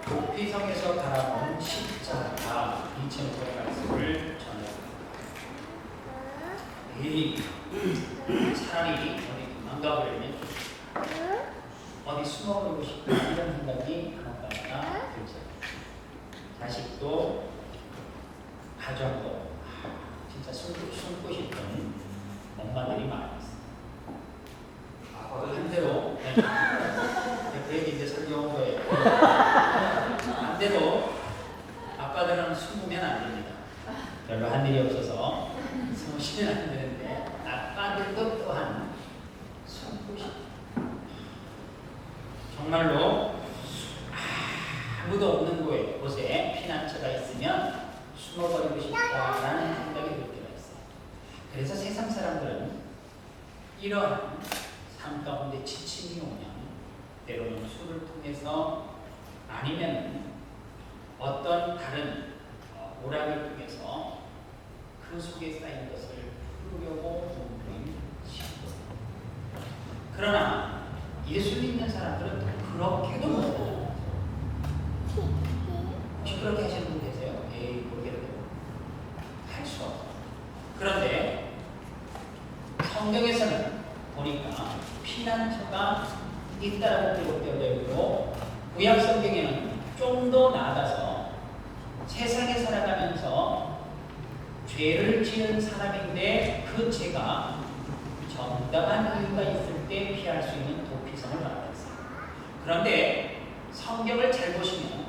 도피성에서 바라본 십자가 이 제목의 말씀을 전합니다. 차라리 어디 도망가버리면 어디 숨어버리고 싶다 이런 생각이 하나하나 들죠. 자식도 가정도 진짜 숨고 싶은 엄마들이 많았어요. 반대로 그 얘기 이제 설교한 거예요. 반대로 아빠들은 숨으면 안 됩니다. 별로 할 일이 없어서 숨으시면 안 되는데 아빠들도 또한 숨고 싶어요. 정말로 아무도 없는 곳에 피난처가 있으면 숨어버리고 싶다라는 생각이 들 때가 있어요. 그래서 세상 사람들은 이러한 삶 가운데 지침이 오면 때로는 술을 통해서 아니면 어떤 다른 오락을 통해서 그 속에 쌓인 것을 풀으려고 몸부림 시도. 그러나 예수 믿는 사람들은 그렇게도 못해요. 혹시 그렇게 하시는 분 계세요? 에이 모르겠는데 할 수 없어. 그런데 성경에서는 보니까 피난처가 있다라고 기록되어 있고 구약 성경에는 좀 더 나아가서 세상에 살아가면서 죄를 지은 사람인데 그 죄가 정당한 이유가 있을 때 피할 수 있는 도피성을 만들었어요. 그런데 성경을 잘 보시면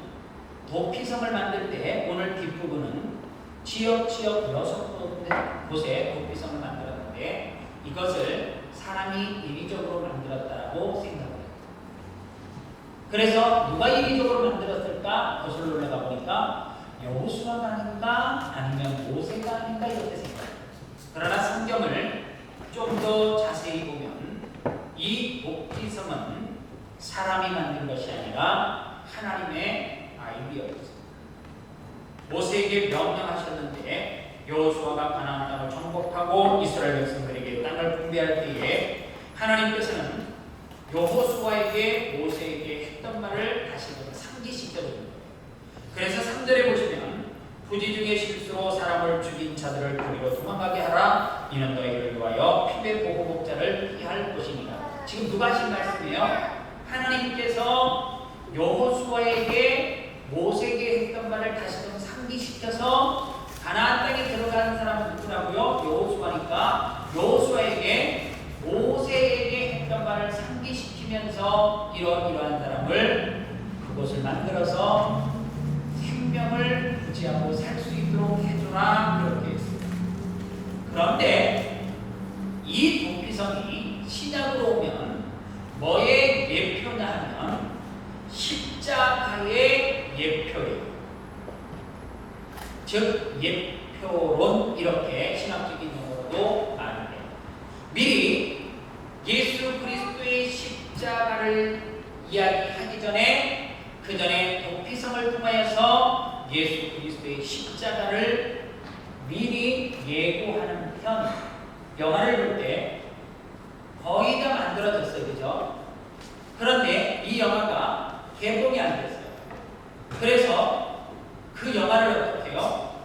도피성을 만들 때 오늘 뒷부분은 지역 6곳에 도피성을 만들었는데 이것을 사람이 인위적으로 만들었다고 생각합니다. 그래서 누가 인위적으로 만들었을까? 거슬러 올라가 보니까 여호수아가 아닌가 아니면 모세가 아닌가 이렇게 생각합니다. 그러나 성경을 좀 더 자세히 보면 이 도피성은 사람이 만든 것이 아니라 하나님의 아이디어였습니다. 모세에게 명령하셨는데 여호수아가 가나안 땅을 정복하고 이스라엘 백성들에게 땅을 분배할 때에 하나님께서는 여호수아에게 모세에게 했던 말을 다시 한번 상기시켜 줍니다. 그래서 3절에 보시면 부지 중에 실수로 사람을 죽인 자들을 그리로 도망가게 하라. 이는 너희를 위하여 피배 보호복자를 피할 것이니라. 지금 누가 하신 말씀이에요? 하나님께서 여호수아에게 모세에게 했던 말을 다시 좀 상기시켜서 가나안 땅에 들어가는 사람은 누구라고요? 여호수아니까 여호수아에게 모세에게 했던 말을 상기시키면서 이러한 사람을 그곳을 만들어서 생명을 유지하고 살 수 있도록 해주라 그렇게 했습니다. 그런데 이 도피성이 신약으로 오면 뭐의 예표냐 하면 십자가의 예표예요. 즉 예표론 이렇게 신학적인 용어로도 말을 해요. 미리 예수 그리스도의 십자가를 이야기하기 전에 그 전에 도피성을 통하여서 예수 그리스도의 십자가를 미리 예고하는 편 영화를 볼 때 거의 다 만들어졌어요. 그죠? 그런데 이 영화가 개봉이 안 됐어요. 그래서 그 영화를 어떻게 해요?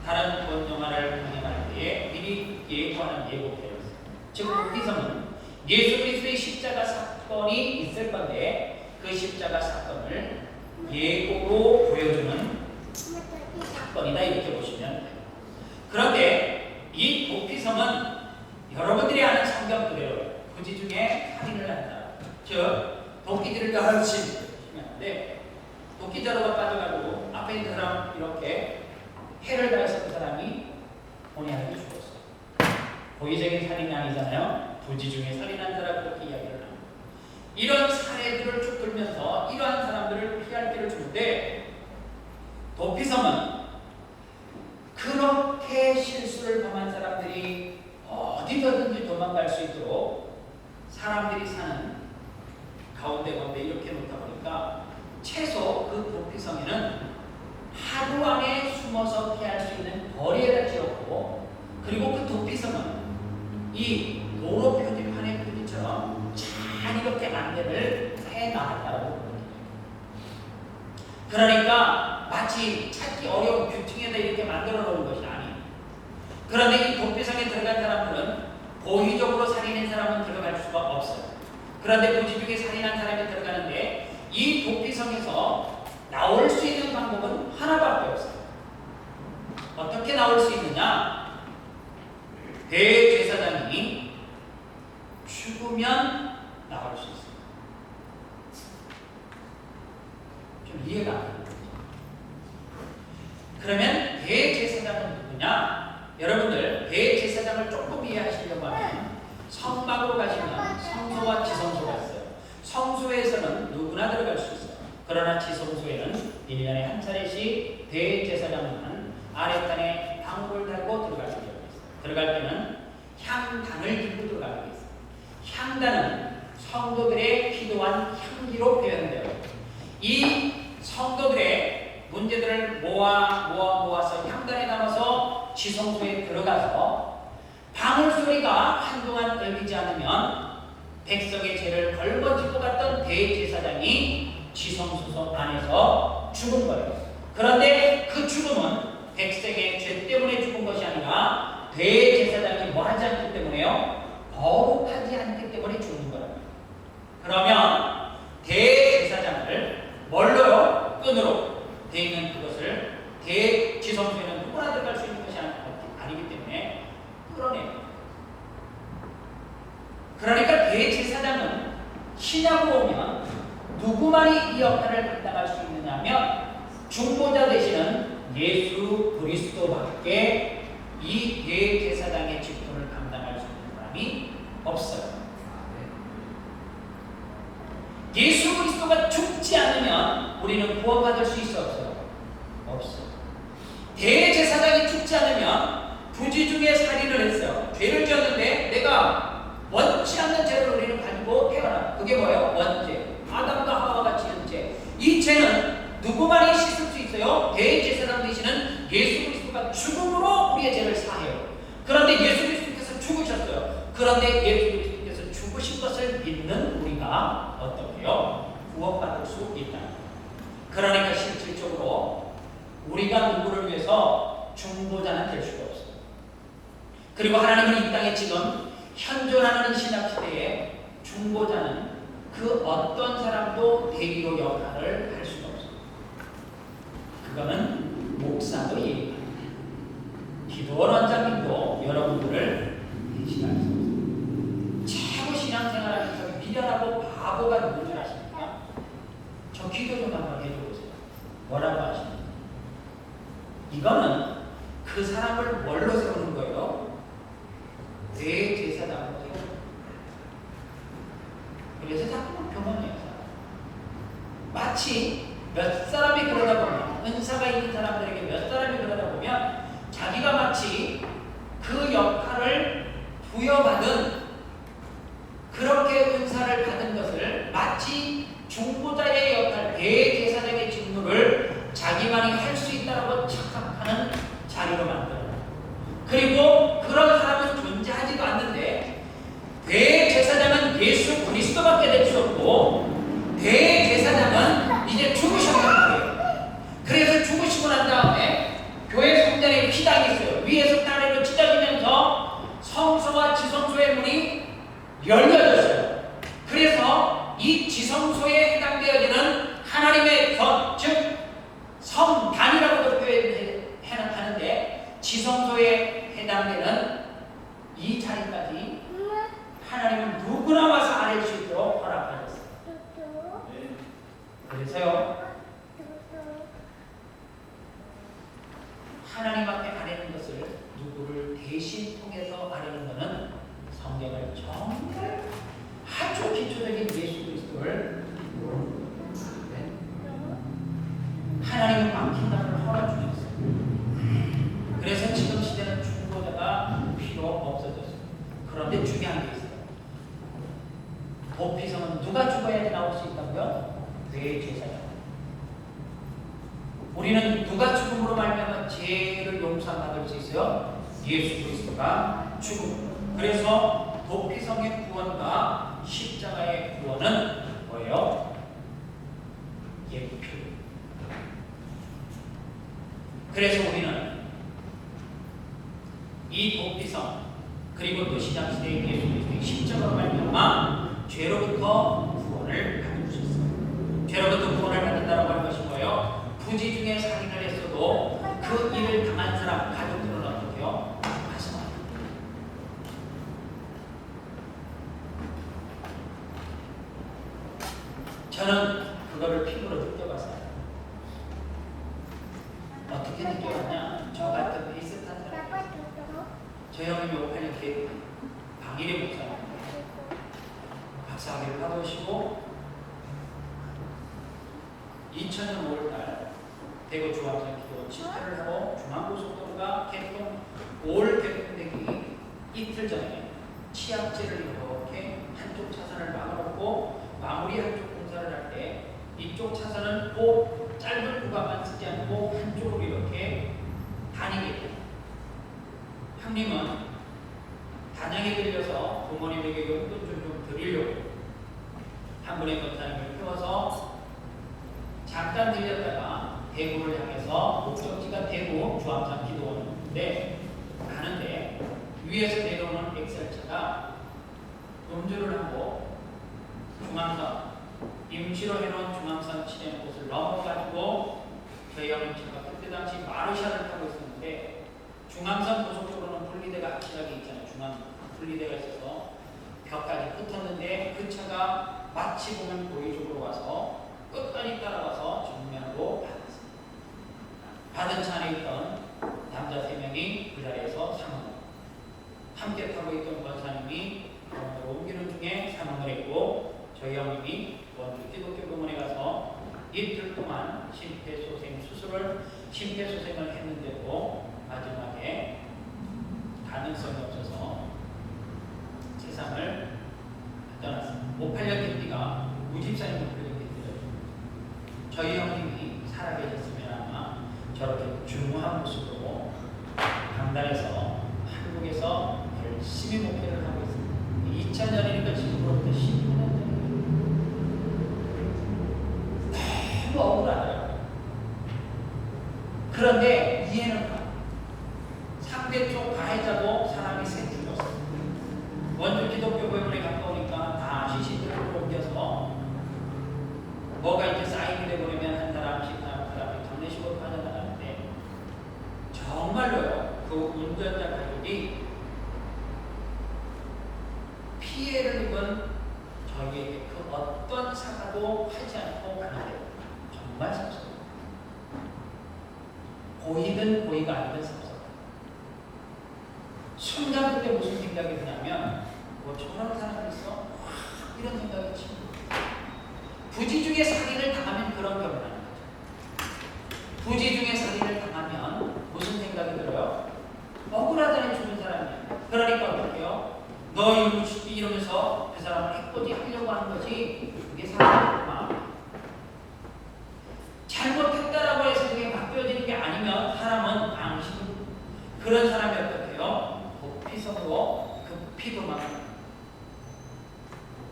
다른 본 영화를 방영할 때에 미리 예고하는 예고편이었어요. 즉 도피성은 예수 그리스도의 십자가 사건이 있을 건데 그 십자가 사건을 예고로 보여주는 사건이다 이렇게 보시면 돼요. 그런데 이 도피성은 여러분들이 아는 성경 그대로 부지 중에 살인을 한다. 즉 도끼질을 열심히 하는데 도끼자루가 빠져가지고 앞에 있는 사람 이렇게 해를 가했던 사람이 본의 아니게 죽었어요. 고의적인 살인이 아니잖아요. 부지 중에 살인한 사람 그렇게 이야기를 합니다. 이런 사례들을 쭉 들면서 이러한 사람들을 피할 길을 주는데 도피성은 그렇게 실수를 범한 사람들이 어디든지 도망갈 수 있도록 사람들이 사는 가운데 이렇게 놓다 보니까 최소 그 도피성에는 하루 안에 숨어서 피할 수 있는 거리에다 지었고 그리고 그 도피성은 이 도로 표지판의 표지처럼 잘 이렇게 안내를 해나갔다고 봅니다. 그러니까 마치 찾기 어려운 규칙에다 이렇게 만들어 놓은 것이 아니에요. 그런데 이 도피성에 들어간 사람들은 고의적으로 살인한 사람은 들어갈 수가 없어요. 그런데 부지 중에 살인한 사람이 들어가는데 이 도피성에서 나올 수 있는 방법은 하나밖에 없어요. 어떻게 나올 수 있느냐? 대제사장이 죽으면 나올 수 있어요. 좀 이해가 안 돼요. 그러면 대제사장은 누구냐? 여러분들 대제사장을 조금 이해하시려고 하면 성막으로 가시면 성소와 지성소가 있어요. 성소에서는 누구나 들어갈 수 있어요. 그러나 지성소에는 1년에 한 차례씩 대제사장은 아랫단에 방울을 달고 들어갈 수 있어요. 들어갈 때는 향단을 들고 들어가게 돼 있어요. 향단은 성도들의 기도한 향기로 표현돼요. 이 성도들의 문제들을 모아서 향단에 담아서 지성소에 들어가서 방울 소리가 한동안 들리지 않으면 백성의 죄를 걸머쥐고 갔던 대제사장이 지성소 안에서 죽은 거예요. 그런데 그 죽음은 백성의 죄 때문에 죽은 것이 아니라 대제사장이 뭐 하지 않기 때문에요? 거룩하지 않기 때문에 죽는 거랍니다. 그러면 대제사장을 뭘로요? 끈으로 되어 있는 그것을 대지성소에는 누구나 들어갈 수 있는 것이 아니기 때문에 끌어내요. 그러니까 대제사장은 신약으로 오면 누구만이 이 역할을 감당할 수 있느냐 하면 중보자 되시는 예수 그리스도밖에 이 대제사장의 직분을 감당할 수 있는 사람이 없어요. 예수 그리스도가 죽지 않으면 우리는 구원받을 수 있어 없어요? 없어요. 대제사장이 죽지 않으면 부지 중에 살인을 했어요. 죄를 지었는데 내가 원치 않는 죄를 우리는 가지고 태어나. 그게 뭐예요? 원죄. 아담과 하와가 지은 죄. 이 죄는 누구만이 씻을 수 있어요? 대제사장 되시는 예수 그리스도가 죽음으로 우리의 죄를 사해요. 그런데 예수 그리스도께서 죽으셨어요. 그런데 예수 그리스도께서 죽으신 것을 믿는 우리가 어떻게 해요? 구원받을 수 있다. 그러니까 실질적으로 우리가 누구를 위해서 중보자는 될 수가 없어요. 그리고 하나님은 이 땅에 지금 현존하는 신약 시대에 중보자는 그 어떤 사람도 대리로 역할을 할 수가 없어요. 그거는 목사도 얘기합니다. 기도원 원장님도 여러분들을 대신할 수 없어요. 최고 신앙생활하면서 미련하고 바보가 누군 줄 아십니까? 저 기도 좀 한번 해줘보세요. 뭐라고 하십니까? 이거는 그 사람을 뭘로 세우는 거예요? 대제사장으로 세우는 거예요. 그래서 자꾸만 경험해요. 마치 몇 사람이 그러다 보면, 은사가 있는 사람들에게 몇 사람이 그러다 보면 자기가 마치 그 역할을 부여받은, 그렇게 은사를 받은 것을 마치 중보자의 역할, 대제사장의 직무를 자기만이 할 수 있다고 착각하는 자리로 만들어요. 그리고 그런 사람은 존재하지도 않는데 대제사장은 예수 그리스도밖에 될 수 없고 대제사장은 이제 죽으셨단 말이에요. 그래서 죽으시고 난 다음에 교회 성전에 피당이 있어요. 위에서 아래로 찢어지면서 성소와 지성소의 문이 열려졌어요. 그래서 이 지성소에 해당되어지는 하나님의 전, 즉 성단이라고도 표현하는데 지성소에 해당되는 이 자리까지 하나님은 누구나 와서 아랠 수 있도록 허락하셨어요. 그래서요, 하나님 앞에 아뢰는 것을 누구를 대신 통해서 아뢰는 것은 성경을 정말 아주 기초적인 예수 그리스도를 하나님은 막힌다를 허락 주셨어요. 그래서 지금 시대는 중보자가 필요 없어졌어요. 그런데 중요한 게 있어요. 도피성은 누가 죽어야지 나올 수 있다고요? 대제사장. 우리는 누가 죽음으로 말미암아 죄를 용서받을 수 있어요? 예수 그리스도가 죽음. 그래서 도피성의 구원과 십자가의 구원은 뭐예요? 예표. 그래서 우리는 이 도피성 그리고 또 신약시대의 예수 그리스도의 십자가로 말미암아 죄로부터 구원을 받을 수 있어요. 죄로부터 구원을 받는다고 하는 것이 뭐예요? 부지 중에 살인을 했어도 그 일을 당한 사람 가족들은 어떻게요? 가슴합니다. 저는 그거를 피부로 느껴봤어요. 어떻게 느껴봤냐? 저 같은 비슷한 사람, 저 형님이 5,8년 계획 방일의 목사님 박사학위를 받으시고 2000년 5월달 대구 중앙선 기도 집회를 하고 중앙고속도로가 개통 올 개통되기 이틀 전에 치약제를 이렇게 한쪽 차선을 막아놓고 마무리 한쪽 공사를 할 때 이쪽 차선은 꼭 짧은 구간만 쓰지 않고 한쪽으로 이렇게 다니게 돼요. 형님은 단양에 들려서 부모님에게 용돈 좀 드리려고 한 분의 권사님을 태워서 잠깐 들렸다가 대구를 향해서 목적지가 대구 주암산 기도원인데 가는데 위에서 내려오는 엑셀차가 음주를 하고 중앙선 임시로 해놓은 중앙선 치는 곳을 넘어가지고 저희 형님차가 그때 당시 마르샤를 타고 있었는데 중앙선 고속도로는 분리대가 확실하게 있잖아요. 중앙 분리대가 있어서 벽까지 붙었는데 그 차가 마치 보면 고의적으로 와서 끝까지 따라와서 정면으로 받았습니다. 받은 차 안에 있던 남자 3명이 그 자리에서 사망을 함께 타고 있던 권사님이 병원으로 옮기는 중에 사망을 했고 저희 형님이 원주 기독교 병원에 가서 이틀 동안 심폐소생을 했는데도 마지막에 가능성이 없어서 세상을 떠났습니다. 5,8년 개띠가 무집사님 5,8년 개띠를 저희 형님이 살아계셨으면 아마 저렇게 중후한 모습으로 강단에서 한국에서 열심히 목회를 하고 있습니다. 2000년이니까 지금으로부터 10년 전이에요. 너무 억울하더라고요. 그런데 이해는 가. 상대쪽 가해자도 사람이 셋 죽었어요. 원주 기독교 교회에 가까우니까 다 CCTV로 옮겨서 뭐가 이제 사인이 되버리면 한 사람씩 장례식으로 빠져나가는데 정말로요. 그 운전자 가족이 피해를 입은 저희에게 그 어떤 사과도 하지 않고 가는데 정말 섭섭해요. 고의든 고의가 아니든 섭섭해요. 순간 그때 무슨 생각이 드냐면 뭐 저런 사람이 있어? 이런 생각이 칩니다. 부지 중에 살인을 당하면 그런 경우는 아닌 거죠. 부지 중에 살인을 당하면 무슨 생각이 들어요? 억울하다니 죽은 사람이야. 그러니까 어떡해요? 너 이러면서 그 사람을 해코지 하려고 하는 거지. 그게 사람의 마음이에요. 잘못했다라고 해서 그게 바뀌어지는 게 아니면 사람은 방식 그런 사람이 어떡해요? 도피성으로 급히 도망갑니다.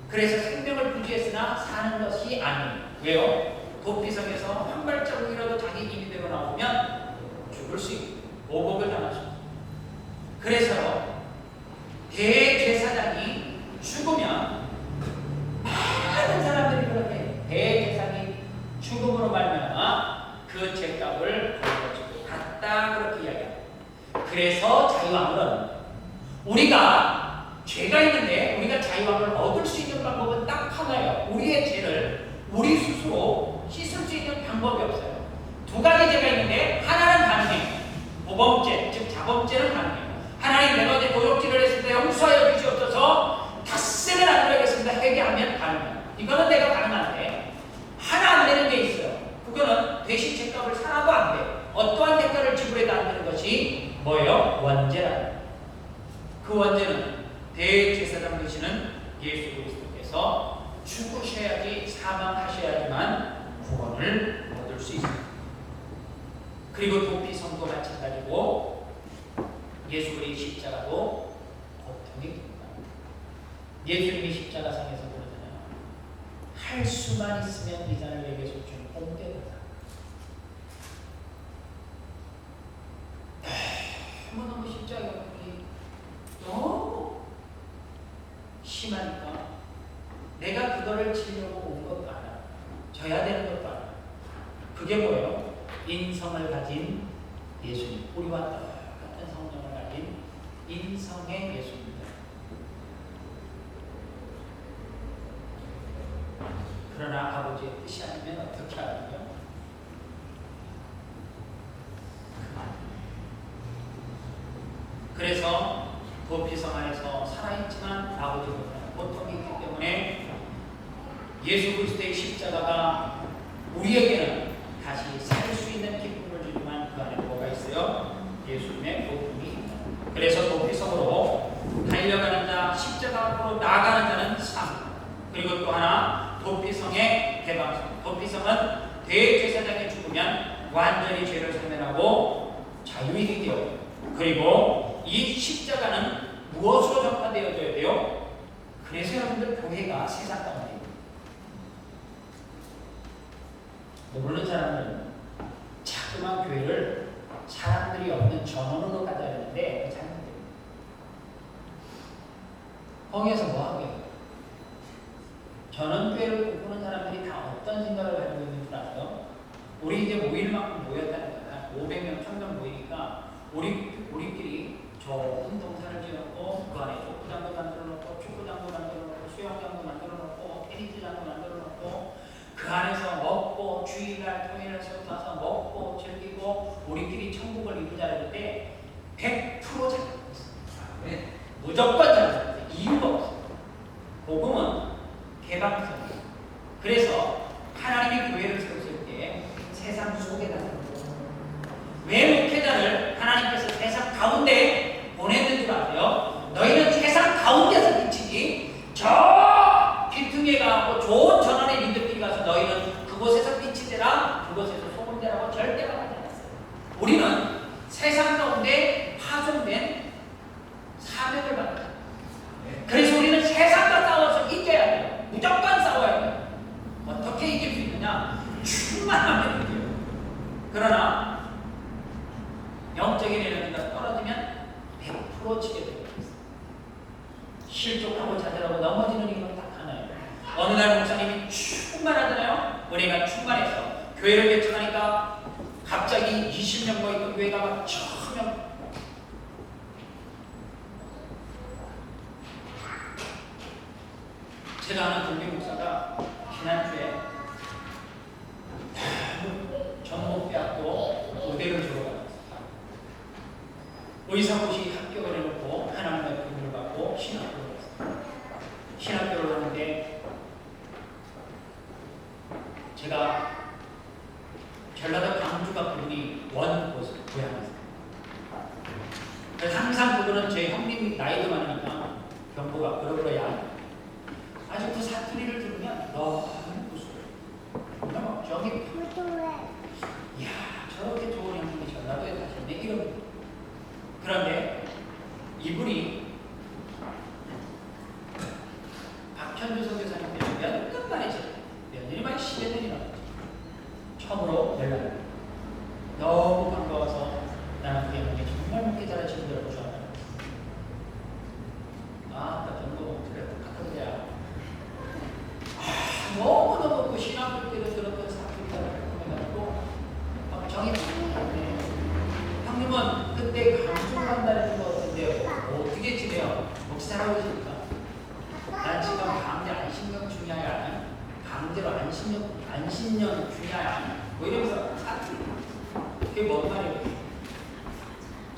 그래서 생명을 부지했으나 사는 것이 아니에요. 왜요? 도피성에서 한 발자국이라도 자기 임의대로 나오면 죽을 수 있고 오복을 당할 수 있고 그래서 대제사장이 죽으면 많은 사람들이 그렇게 대제사장이 죽음으로 말미암아 그 죄값을 거두어지고 갔다 그렇게 이야기합니다. 그래서 자유함은 우리가 죄가 있는데 우리가 자유함을 얻을 수 있는 방법은 딱 하나예요. 우리의 죄를 우리 스스로 씻을 수 있는 방법이 없어요. 두 가지 죄가 있는데 하나는 가능해요. 모범죄, 즉 자범죄는 가능해요. 하나님 내가 어제 도둑질을 했을 때 용서하여 주시옵소서 닷새는 안 그러겠습니다. 회개하면 가능해요. 이거는 내가 가능한데 하나 안 되는 게 있어요. 그거는 대신 죄값을 살아도 안 돼요. 어떠한 대가를 지불해도 안 되는 것이 뭐예요? 원죄라는 그 원죄는 대제사장 되시는 예수 그리스도께서 죽으셔야지 사망하셔야지만 구원을 얻을 수 있습니다. 그리고 도피성도 마찬가지고 예수 그리스도의 십자가도 고통이 됩니다. 예수님이 십자가상에서 그러잖아요. 할 수만 있으면 이 잔을 내게서 좀 옮겨달라. 돼야 되는 것도 아니에요. 그게 뭐예요? 인성을 가진 예수님, 우리와 똑같은 성령을 가진 인성의 예수님입니다. 그러나 아버지의 뜻이 아니면 어떻게 하죠? 그래서 도피성 안에서 살아있지만 아버지보다는 고통이 있기 때문에 예수 그리스도의 십자가가 우리에게는 다시 살 수 있는 기쁨을 주지만 그 안에 뭐가 있어요? 예수님의 고통이 있다. 그래서 도피성으로 달려가는 자, 십자가 앞으로 나아가는 자는 삶. 그리고 또 하나 도피성의 대방성. 도피성은 대제사장이 죽으면 완전히 죄를 소멸하고 자유인이 되어요. 그리고 이 십자가는 무엇으로 전파되어져야 돼요? 그래서 여러분들 교회가 세상 가운데 모르는 사람은 자꾸만 교회를 사람들이 없는 전원으로 가져야 되는데 잘못돼요. 거기에서 뭐 하게요? 전원교회를 꿈꾸는 사람들이 다 어떤 생각을 가지고 있는 줄 아세요? 우리 이제 모일 만큼 모였다는 거야. 500명, 1000명 모이니까 우리끼리 좋은 동산을 지었고 그 안에 족구장도 만들어 놓고 축구장도 만들어 놓고 수영장도 만들어 놓고 테니스장도 만들어 놓고 그 안에서 먹고 주일날 토요일날 세워서 먹고 즐기고 우리끼리 천국을 이루자를 때 100% 잘하고 있어요. 네. 무조건 잘하고 있어요. 이유가 없어요. 복음은 개방성이에요. 그래서 하나님이 교회를 세우실 때 세상 속에다 왜 목회자를 하나님께서 세상 가운데 보냈는 줄 아세요? 너희는 세상 가운데서 비치지 저 빈틈에 가고 좋은 전원의 민들끼리 가서 너희는 그곳에서 빛이 되라 그곳에서 소금 되라고 절대 말하지 않았어요. 우리는 세상 가운데 파송된 사명을 받는다. 그래서 우리는 세상과 싸워서 이겨야 돼요. 무조건 싸워야 돼요. 어떻게 이길 수 있느냐? 충만하면 이겨요. 그러나 영적인 에너지가 떨어지면 100% 지게 되고 있어요. 실족하고 좌절하고 넘어지는 이유는 딱 하나예요. 어느 날 목사님이 충만하잖아요. 은혜가 충만해서 교회를 개척하니까 갑자기 20명과 있던 교회가 막 1000명. 제가 아는 동네 목사가 지난주에 전북대학교 의대를 졸업했어요. 의사고시 합격을 해놓고 하나님의 도움을 받고 신학교를 갔어요. 신학교를 하는데 제가 전라도 광주가 그분이 원 고향이었어요. 그래서 항상 그분은 제 형님 나이도 많으니까 경보가 그러야 아주 그 사투리를 들으면 너무 무서워요. 저기 이야 저렇게 좋은 형님이 전라도에 사셨네 이런. 그런데 이분이 박현주 선교사님 몇 년 만에 몇 년이 만에 10여 년이 나왔죠. 처음으로 연락을 너무 반가워서 나는 그 형님이 정말 먹기 잘하시는 줄 알고 좋아요. 아, 나 정도 그래 똑같은 거야. 너무너무 그 신학교 때도 들었던 사람들이 해가지고 정이 많네. 형님은 그때 강주 간다는 거 같은데 어떻게 지내요? 혹시 살아오십니까? 난 지금 강제 안식년 중이야. 강제로 안식년 중이야. 뭐 이러면서 사투리. 그게 뭔 말이에요?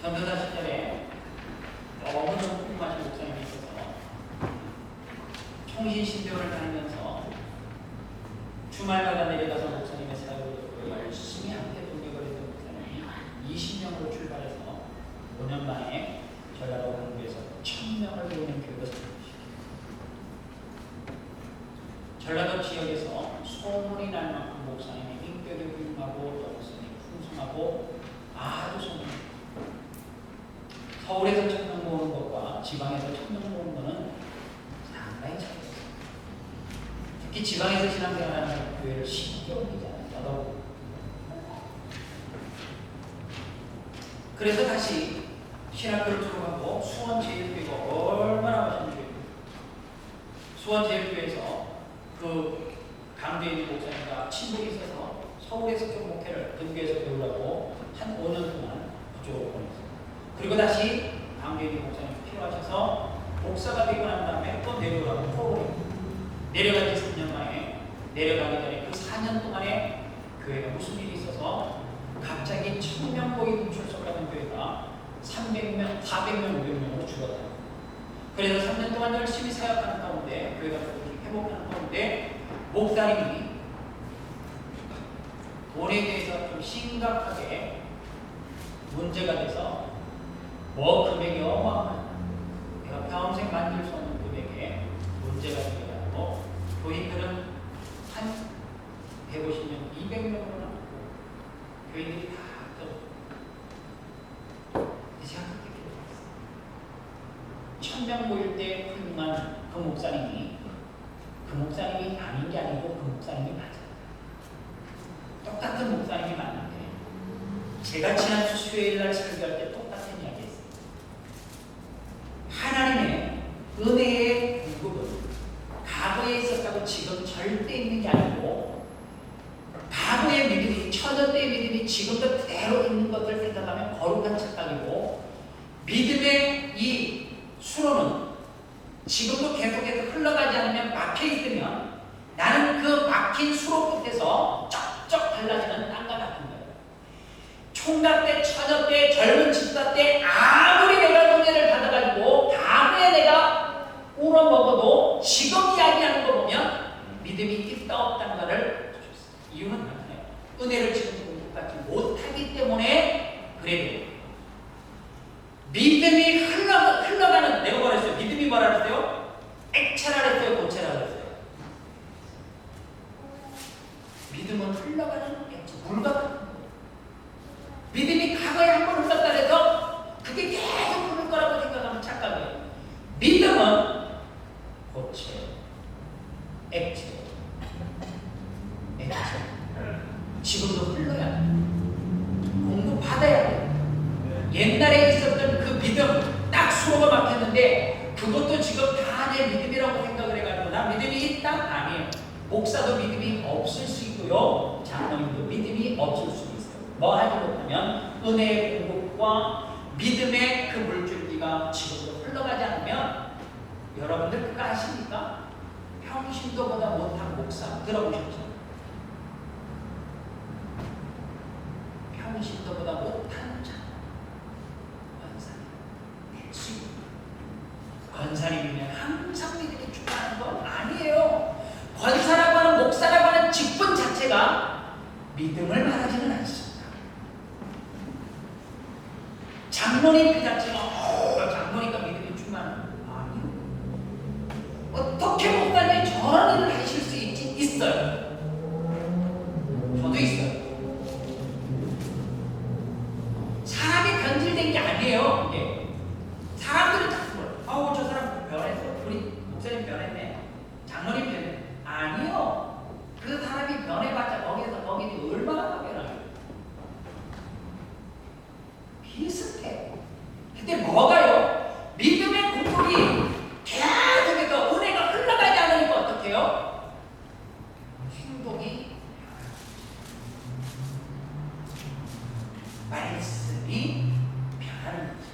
전도사 시절에 너무너무 훌륭하신 목사님이 있어서 총신신대원을 다니면서 주말마다 내려가서 목사님의 사역을 열심히 함께 동역을 했던 목사님이 20명으로 출발해서 5년 만에 전라도 광주에서 1000명을 배우는 교육을 시켰습니다. 전라도 지역에서 소문이 날 만큼 목사님이 인격이 훌륭하고 또 목사님이 풍성하고 아주 소문이 서울에서 1000명 모으는 것과 지방에서 1000명 모으는 것은 상당히 차이가 있습니다. 특히 지방에서 신앙생활하는 교회를 쉽게 옮기잖아요. 그래서 다시 신학교를 졸업하고 수원제일교회가 얼마나 멋있는 교회입니까? 수원제일교회에서 그 강대인 목사님과 친분이 있어서 서울에서 좀 목회를 근교에서 배우라고 한 5년 동안 그쪽으로 보냈어요. 그리고 다시 강대인 목사님 필요하셔서 목사가 되고 난 다음에 또 내려오라고 프로그램 내려간 지 3년 만에 내려가기 전에 그 4년 동안에 교회가 무슨 일이 있어서 갑자기 1000명 모임 출석하는 교회가 300명, 400명, 500명으로 줄었다. 그래서 3년 동안 열심히 사역하는 가운데 교회가 회복하는 가운데 목사님이 돈에 대해서 좀 심각하게 문제가 돼서 뭐 금액이 어마어마한 내가 평생 만들 수 없는 금액에 문제가 되게 하고 교인들은 한 150명, 200명으로 남고 교인들이 다 제가 그렇게 기도했어요. 1000명 모일 때 훌륭한 그 목사님이 아닌 게 아니고 그 목사님이 맞아요. 똑같은 목사님이 맞는데 제가 지난 주 수요일날 설교할 때 똑같은 이야기 했어요. 하나님의 은혜의 공급은 과거에 있었다고 지금 절대 있는 게 아니고 과거의 믿음이 천년 때의 믿음이 지금도 그대로 있는 것을 생각하면 거룩한 착각이고 믿음의 이 수로는 지금도 계속해서 흘러가지 않으면 막혀있으면 나는 그 막힌 수로 끝에서 쩍쩍 갈라지는 땅과 같은 거예요. 총각 때, 처녀 때, 젊은 집사 때 아무리 내가 은혜를 받아가지고 과거에 내가 울어먹어도 지금 이야기하는 거 보면 믿음이 있다 없다는 것을 이유는 많아요. 은혜를 지금 받지 못하기 때문에 그래도 믿음이 흘러가는 내가 뭐라 했어요? 믿음이 뭐라 했어요? 액체라 했어요? 고체라 했어요? 믿음은 흘러가는 액체, 물 같은 거예요. 믿음이 과거에 한 번 흘렀다 해서 그게 계속 흐를 거라고 생각하면 착각이에요. 믿음은 고체, 액체. 지금도 흘러야 돼. 공급받아야 돼. 옛날에 있었던 그 믿음 딱 수로가 막혔는데 그것도 지금 다 내 믿음이라고 생각을 해가지고 나 믿음이 있다? 아니에요. 목사도 믿음이 없을 수 있고요. 장로님도 믿음이 없을 수 있어요. 뭐 하지 못하면 은혜의 공급과 믿음의 그 물줄기가 지금도 흘러가지 않으면 여러분들 그거 아십니까? 평신도보다 못한 목사 들어보셨죠? 평신도보다 못한 자 권사님이면 항상 믿음이 충만한 건 아니에요. 권사라고 하는 목사라고 하는 직분 자체가 믿음을 말하지는 않습니다. 장로님 그 자체가 장로니까 믿음이 충만한 건 아니에요. 어떻게 목사님이 저런 일을 하실 수 있어요. 저도 있어요. 사람이 변질된 게 아니에요. 이게 사람들은 자꾸 저 사람 변했어. 우리 목사님 변했네. 장로님 변했네. 아니요. 그 사람이 변해봤자 거기에서 거기는 얼마나 변해요. 비슷해. 근데 뭐가요? 믿음의 공급이 계속해서 은혜가 흘러가지 않으니까 어떻게 해요? 행동이 말씀이 변하는 거죠.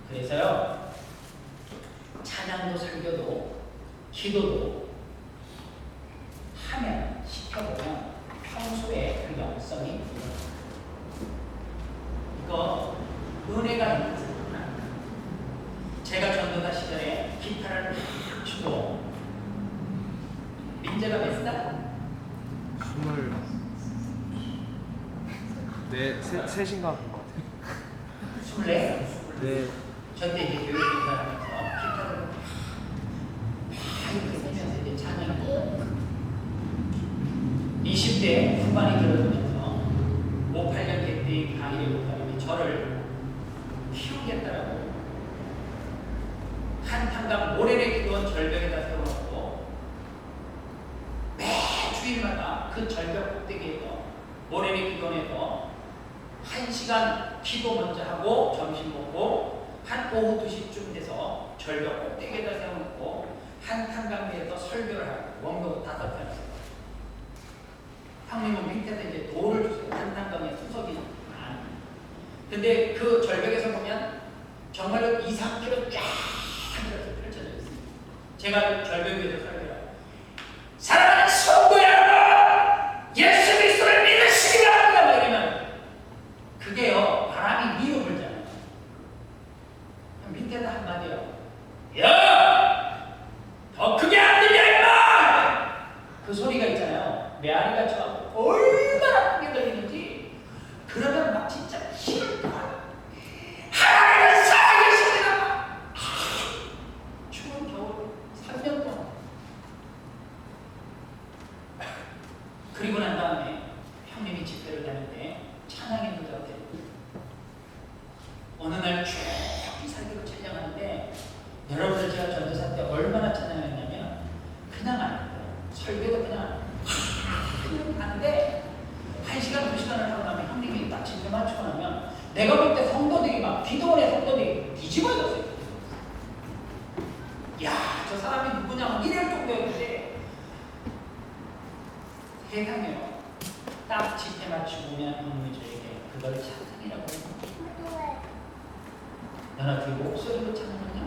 그래서요. 찬양도 설교도 기도도 하면 시켜보면 평소에 그 영성이 늘어납니다. 이거 은혜가 있는 사람은 제가 전도사 시절에 기타를 막 치고 민재가 몇 살? 23인가 본 것 같아요. 24? 네. 저때 이제 교육 교사하면서 기타를 막 이렇게 치면서 이제 찬양을 20대 후반이 들어오면서 58년 그때의 강의를 목사님이 저를 키우겠다라고 한탄강 모래내 기도원 절벽에다 세워놓고 매 주일마다 그 절벽 꼭대기에서 모래내 기도원에서 1시간 기도 먼저 하고 점심 먹고 한 오후 2시쯤 돼서 절벽 꼭대기에다 세워놓고 한탄강에서 설교를 하고 원고 5편 형님은 밑에다 이제 돌을 주세요. 한탄강에 수석이 많이. 근데 그 절벽에서 보면 정말로 2, 3km 쫙 이렇게 펼쳐져 있어요. 제가 절벽 위에서 설교를 사랑하는 성도 여러분, 예수 그리스도를 믿으시기 바랍니다. 막 이러면 그게요, 바람이 위로 불잖아요. 밑에다 한마디요. 야! 더 크게 안 들려 임마! 그 소리가 있잖아요. 메아리가 쳐 얼마나 크게 들리는지. 그러면 막 진짜 힘을 다 하나님은 살아계십니다. 추운 겨울 3년 동안. 그리고 난 다음에 형님이 집회를 다닐 때 찬양이 부족해. 어느 날 쭉 살기로 찬양하는데, 여러분들 제가 전도사 때 얼마나 찬양했냐면 그냥 안 해요. 설교도 그냥 하는데 1시간, 2시간을 하고 나면 형님이 딱 집회 맞추고 나면 내가 볼 때 성도들이 막 기도원의 성도들이 뒤집어졌어요. 야, 저 사람이 누구냐 이럴 정도였는데 세상에요. 딱 집회 맞추고 오면 형님이 저에게 그걸 찬양이라고 해요. 너나 그 목소리로 찬양하냐?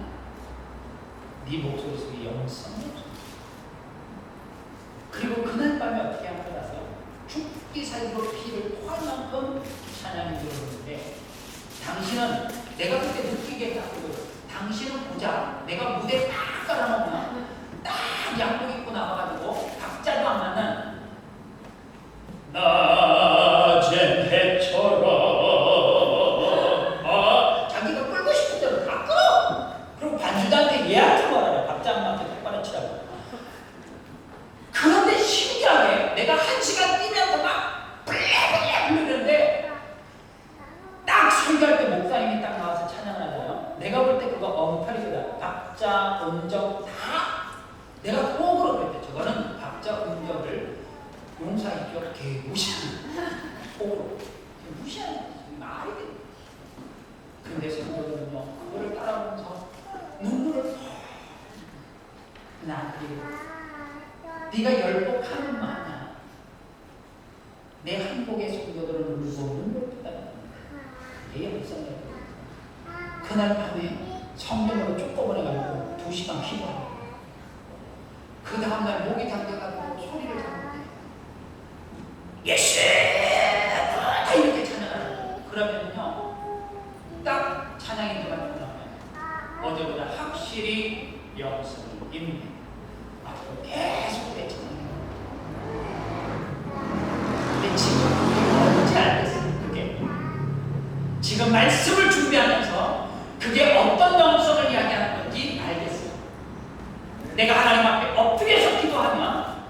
네 목소리 속에 영성이 없어. 그리고 그날 밤에 어떻게 한 걸 아세요? 죽기 살기로 피를 토할 만큼 찬양이 들어오는데, 당신은 내가 그때 느끼게 딱 그거, 당신은 보자, 내가 무대 딱 깔아놓으면 딱 양복 입고 나와가지고 박자도 안 맞는 낮은 해처럼 자기가 끌고 싶은 대로 다 끌어. 그리고 반주자한테 얘한테 말하래. 박자 안 맞게 똑바로 치라고. 그런데 신기하게 내가 1시간 뛰면서 막 블레블레 부르는데 딱 설교할 때 목사님이 딱 나와서 찬양을 하잖아요. 내가 볼 때 그거 엉터리거든. 박자, 음정 다 내가 호흡으로 그랬대. 저거는 박자, 음정을 용사이죠. 개무시하는 호흡으로 무시하는 말이 돼. 근데 성도들은요, 그거를 따라보면서 눈물을 나한테 네가 열복하는 마냐. 내 한복의 성도들을 울고 눈물 쏟아내는 내 영성이라고. 그날 밤에 성령으로 쫓겨버려가지고 2시간 기도하고, 그 다음날 목이 잠겨가지고 소리를 잡는데 예수 다 이렇게 찬양하고. 그러면요, 딱 찬양이 들어가면 어제보다 확실히 영성이 있네. 앞으로 계속 되잖아요. 근데 지금 뭔지 알겠어요. 그게 지금 말씀을 준비하면서 그게 어떤 영성을 이야기하는 건지 알겠어요. 내가 하나님 앞에 엎드려서 기도하면,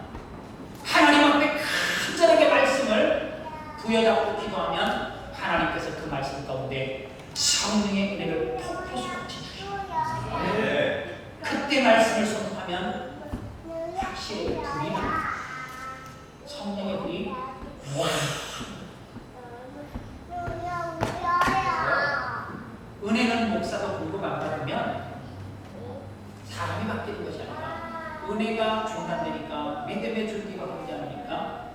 하나님 앞에 간절하게 말씀을 부여잡고 기도하면 하나님께서 그 말씀 가운데 성령의 은혜를 폭포수같이 주십니다. 그때 말씀을 선포하면 확실히 불이 납니다. 성령의 불이 은혜는 목사도 공급 안 받으면 사람이 바뀌는 것이 아니라 은혜가 중단되니까 믿음의 줄기가 보이지 않으니까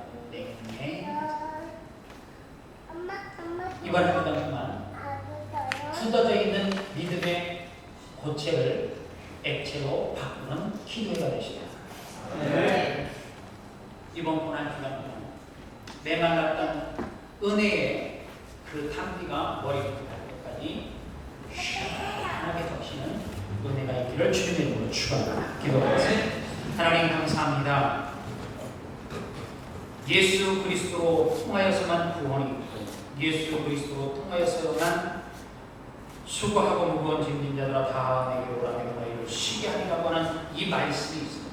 이번 한 동안 굳어져 있는 믿음의 고체를 액체로 바꾸는 기도가 되시다. 이번 고난 주간 동안 메말랐던 은혜의 그 탕비가 머리부터 발끝까지 시원하게 적시는 은혜가 있기를 주님의 이름으로 축원합니다. 기도하겠습니다. 하나님 감사합니다. 예수 그리스도로 통하여서만 구원이 있고, 예수 그리스도로 통하여서만 수고하고 무거운 짐진 자들아 다 내게 오라 내가 너희를 쉬게 하리라고 하는 이 말씀이 있습니다.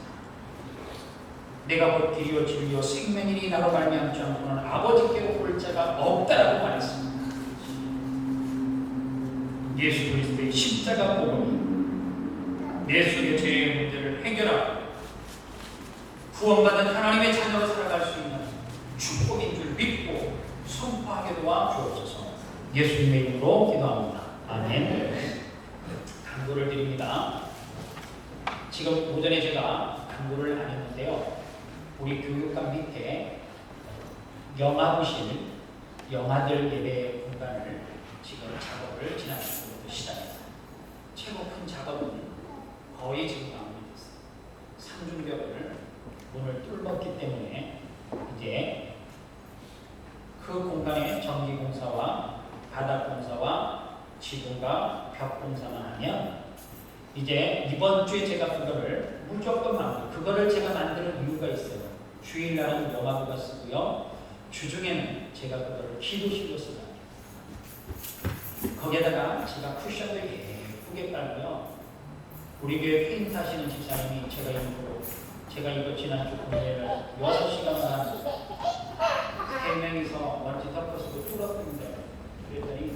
내가 곧 길이요 진리요 생명이니 나로 말미암지 않고는 아버지께로 올 자가 없다라고 말했습니다. 예수 그리스도의 십자가 복음이 내 속의 죄의 문제를 해결하고 구원받은 하나님의 자녀로 살아갈 수 있는 축복인 줄 믿고 선포하게 도와 주옵소서. 예수님의 이름으로 기도합니다. 아멘. 간구를 드립니다. 지금 오전에 제가 간구를 안 했는데요. 우리 교육감 밑에 영화부실, 영화들 예배 공간을 지금 작업을 지난 주부터 시작했어요. 최고 큰 작업은 거의 지금 마무리됐어요. 상중벽을 문을 뚫었기 때문에 이제 그 공간에 전기공사와 바닥공사와 지붕과 벽공사만 하면 이제 이번 주에 제가 그거를 무조건 마무리. 그거를 제가 만드는 이유가 있어요. 주일날은 영화부가 쓰고요. 주중에는 제가 그거를 기도실로 쓰고 거기에다가 제가 쿠션도 예쁘게 깔고요. 우리 교회 페인트 하시는 집사님이 제가 이거 지난주 금요일 6시간만 3명이서 먼지 덮어서도 뚫었는데 그랬더니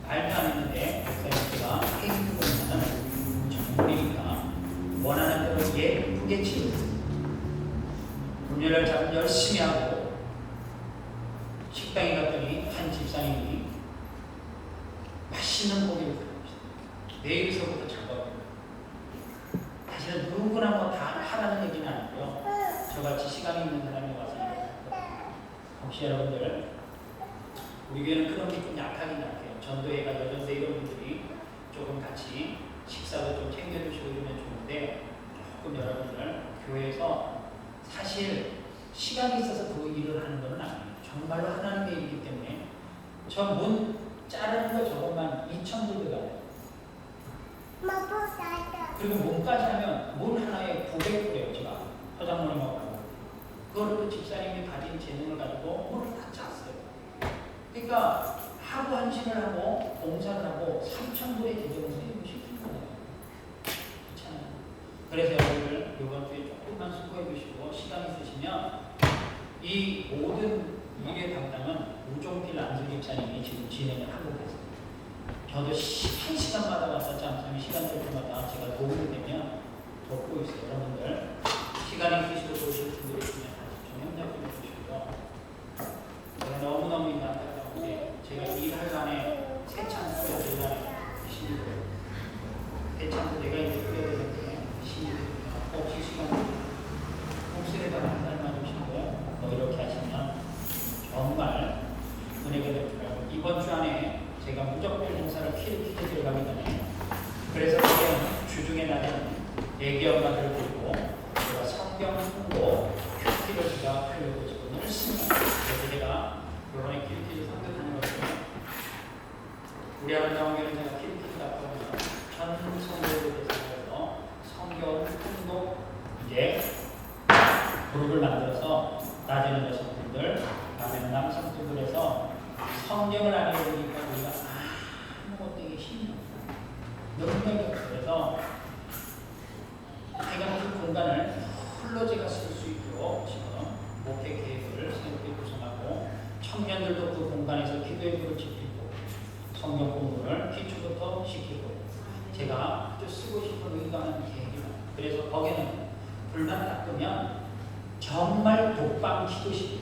말도 안 했는데 목사님께서 페인트 공사는 전문이니까 원하는 대로 예쁘게 치우고 금요일날 작업 열심히 하고 식당에 갔더니 한 집사님이 맛있는 고기를 구워주셨어요. 내일서부터 작업입니다. 사실은 누구나 뭐 다 하라는 얘기는 아니고요. 저같이 시간이 있는 사람이 와서 혹시 여러분들 우리 교회는 그런 게 좀 약하긴 약해요. 전도회가 여전대 이런 분들이 조금 같이 식사도 좀 챙겨주시고 이러면 좋은데 조금 여러분들 교회에서 사실 시간이 있어서 그 일을 하는 건 아니에요. 정말로 하나님의 일이기 때문에 저 문 자르는 거 저것만 2,000불 들어가요. 그리고 문까지 하면 문 하나에 900불이에요. 제가 허장모님하고 그걸 또 집사님이 가진 재능을 가지고 문을 다 짰어요. 그러니까 하루 한신을 하고 봉사를 하고 3,000불의 재정을 세우시는 거예요. 그렇잖아요. 그래서 여러분들 이번 주에 조금만 수고해 주시고 시간 있으시면 이 모든 일의 담당은 우종필 안수 집사님이 지금 진행을 하고 계세요. 저도 1시간마다 와서 잠시 시간 될 때마다 제가 도움이 되면 돕고 있어요. 여러분들 시간이 있으시고 도우실 분들이 있으면 좀 협력 좀 해주시고요. 제가 너무너무 안타까운데 제가 일할 간에 세창도 일간에 신입을 세창도 내가 이제 끓여야 되는데 신입을 혹시 시간 혹시라도 한 달만 주시고 뭐 이렇게 하시면 정말 은혜가 될 줄 알고 이번 주 안에 제가 무조건 공사를 키르키에 들어가기 전에 그래서 그냥 주중에 나는 애기 엄마들을 부르고 제가 성경 홍보 큐티를 제가 하려고 지금 열심히 합니다. 그래서 제가 이번에 큐티를 선택하는 것은 우리 아름다운 교회는 제가 큐티 갖고 오면 전 성도들에 대해서 성경 홍보 이제 그룹을 만들어서 낮에는 여성분들 밤에는 남성분들에서 성경을 안 읽으니까 우리가 아무것도 되게 힘이 없어요. 너무 그래서 제가 그 공간을 풀로 제가 쓸 수 있도록 지금 목회 계획을 새롭게 구성하고 청년들도 그 공간에서 기도의 불을 지키고 성경 공부를 기초부터 시키고 제가 아주 쓰고 싶은 의도하는 계획입니다. 그래서 거기는 불만 닦으면 정말 독방 기도실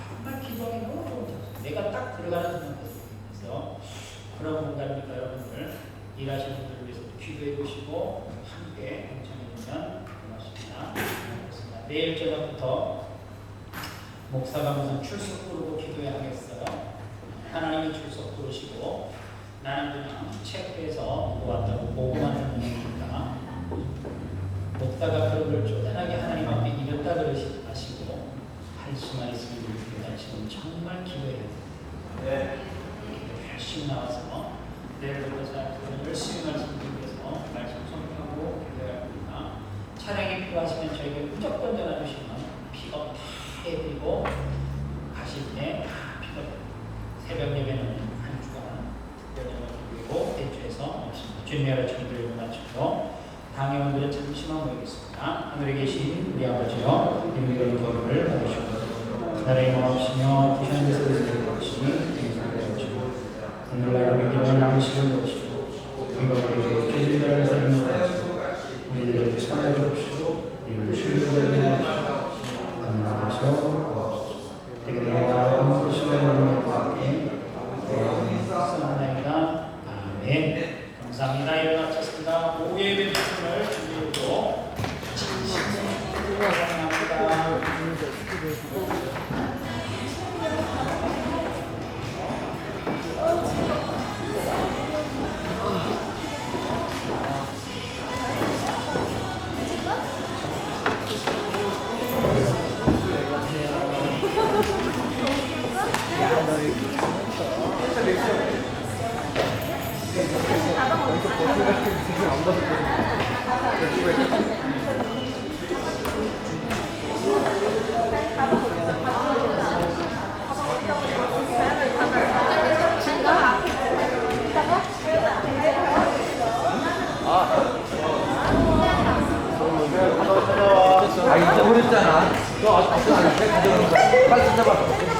정말 기도하기 너무 좋은 곳이에요. 내가 딱 들어가는 순간에서 그런 공간이니까 여러분들 일하시는 분들을 위해서 기도해 주시고 함께 동참해 주시면 고맙습니다. 그렇습니다. 내일 저녁부터 목사가 무슨 출석 부르고 기도해야 하겠어요. 하나님이 출석 부르시고 나는 그냥 체크해서 누구 왔다고 보고만 하는 분이니까 목사가 그런 걸 쪼잔하게 하나님 앞에 이겼다 그러시지 마시고 할 수만 있으면 우리가 지금 정말 기도해야 돼요. 네. 열심히 나와서 내일부터 사람들은 열심히 말씀드리기 위해서 말씀 선포하고 기도해야 합니다. 차량이 필요하시면 저에게 무조건 전화 주시면 픽업 다 해드리고 가실 때 다 픽업. 새벽 예배는 한 주간 특별히 드리고 대주에서 없습니다. 주님의 아버지 기도를 마치고 당회원들은 잠시만 모이겠습니다. 하늘에 계신 우리 아버지여 이름으로 기도를 받으시고 나라의 마음이시며 부산 데서 되시는 것이 인사를 주시고 오늘날 우리 기도를 나누시는 것이고 이거 우리에게 죄질을 사는 것이고 우리들에게 사랑해 주시고 이를 신뢰하는 것이고 감사하셔 되게 내가 시간을 함께 사랑합니다. 아멘. 감사합니다. 일어나셨습니다. 오후 예배 말씀을 준비하고 진심으로 사랑합니다. 아, 잊어버렸잖아. 너 아직 가져가는 거야. 빨리 찾아봐.